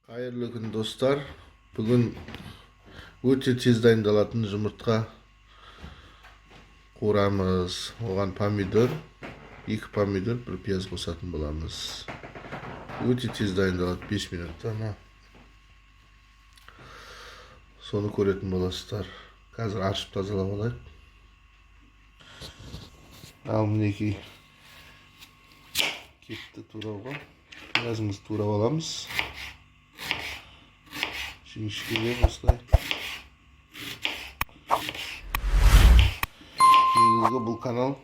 Hayırlı gün dostlar. Bugün öte tez dayındalатын жұмыртқа қуырамыз. Оған помидор, 2 помидор, 1 пияз қосатын боламыз. Öte tez dayындалады, 5 минутта. Соны көретін боласыздар. Қазір ашып тазалап алайық. Ал мінекей кетті турауға. Пиязымызды турап аламыз. Жіңішкелеп осылай. Негізгі бұл канал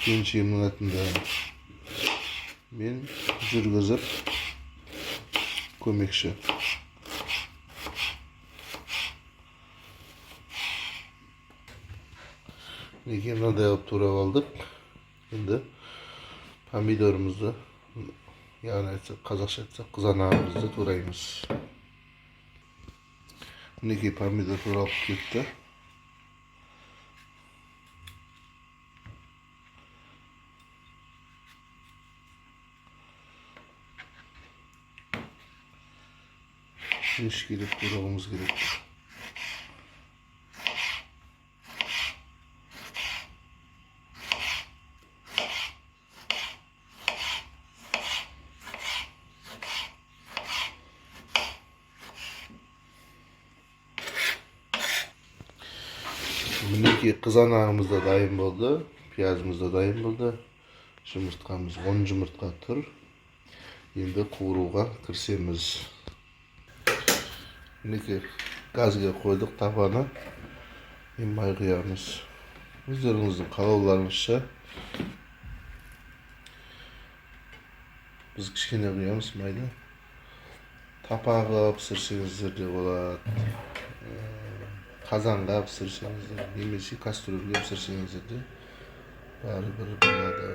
келіншегімнің атында. Мен жүргізіп көмекші. Неге мынадай қылып турап алдық. Енді помидорымызды, яғни айтсақ, қазақша айтсақ, қызанағымызды тураймыз. Мінекей помидор туралып кетті. Жіңішкелеп турауымыз керек. Мінекей қызанағымыз да дайын болды, пиязымыз да дайын болды. Жұмыртқамыз 10 жұмыртқа тұр. Енді қуыруға кірісеміз. Мінекей газға қойдық табаны. Енді май құямыз. Өздеріңіздің қалауларыңызша. Біз кішкене құямыз майды. Тапаға пісірсеңіздер де болады. Қазанға пісірсеңіздер, немесе кастрөлге пісірсеңіздер де бәрібір болады.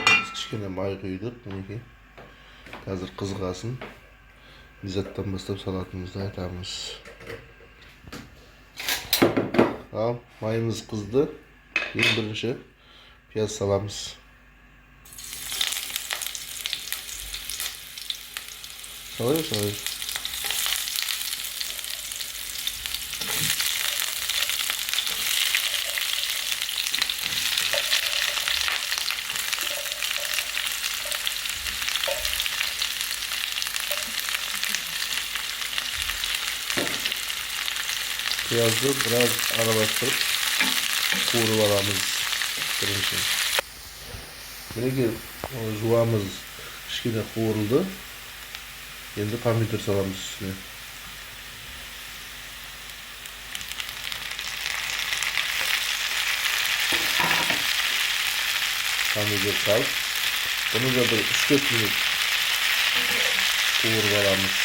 Біз кішкене май құйдық, мінекей. Қазір қызғасын. Мезаттан бастап салатымызды айтамыз. Ал, майымыз қызды. Ең бірінші пияз саламыз. Салайық. Piyazı biraz aralattırıp қуырып аламыз. Бірінші. Мінекей жуамыз кішкене қуырылды. Енді помидор саламыз үстіне. Помидор салып, бұны да бір 3-4 минут қуырып аламыз.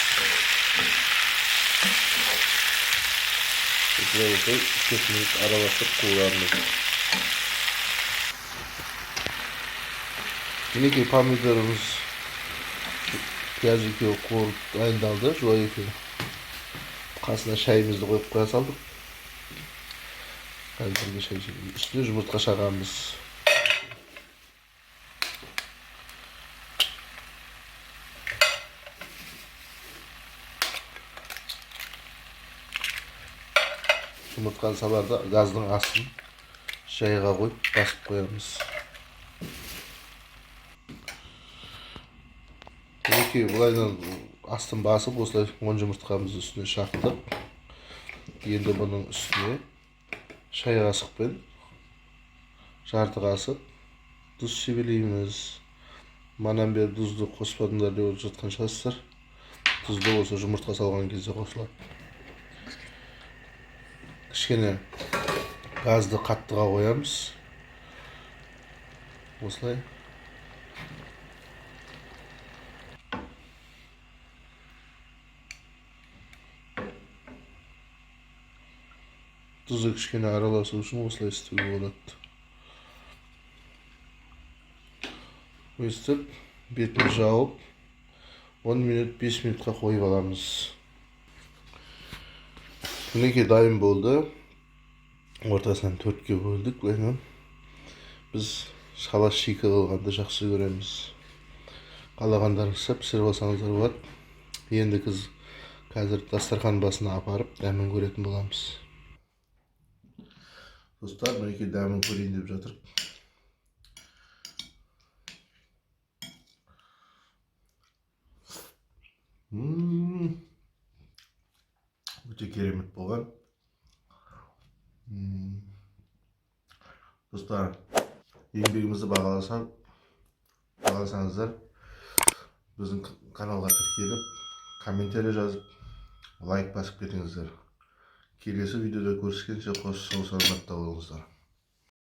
Böyle 3-4 minut aralatıp kullandık. Мінекей помидорымыз пияз екеуі қуырып дайындалды. Жуа екеуі. Қасына шайымызды қойып қоя салдық. Қазіргі шай үстіне жұмыртқа шағамыз. Жұмыртқаны саларда газдың астын шайға қойып басып қоямыз. Мінекей бұлайдан астын басып, осылай 10 жұмыртқамызды үстіне шақтық. Енді бұның үстіне шай қасықпен жарты қасық тұз себелейміз. Манан бері тұзды қоспадыңдар деп жатқан шығарсыздар. Тұзды осы жұмыртқа салған кезде қосылады. Кішкене газды қаттыға қоямыз. Осылай. Тұзды кішкене араласу үшін осылай істеуге болады. Өстіп, бетін жауып, 10 минут, 5 минутқа қойып аламыз. Мінекей дайын болды. Ортасынан 4-ке бөлдік. Біз шала шикі қылғанды жақсы көреміз. Қалағандарыңызша пісіріп алсаңыздар болады. Енді қазір дастархан басына апарып дәмін көретін боламыз. Достар, мінекей дәмін көрейін деп жатыр. Өте керемет болған. Достар, еңбегімізді бағаласаңыздар, біздің каналға тіркеліп, комментарий жазып, лайк басып кетіңіздер. Келесі видеода көріскенше қош сау саламатта болыңыздар.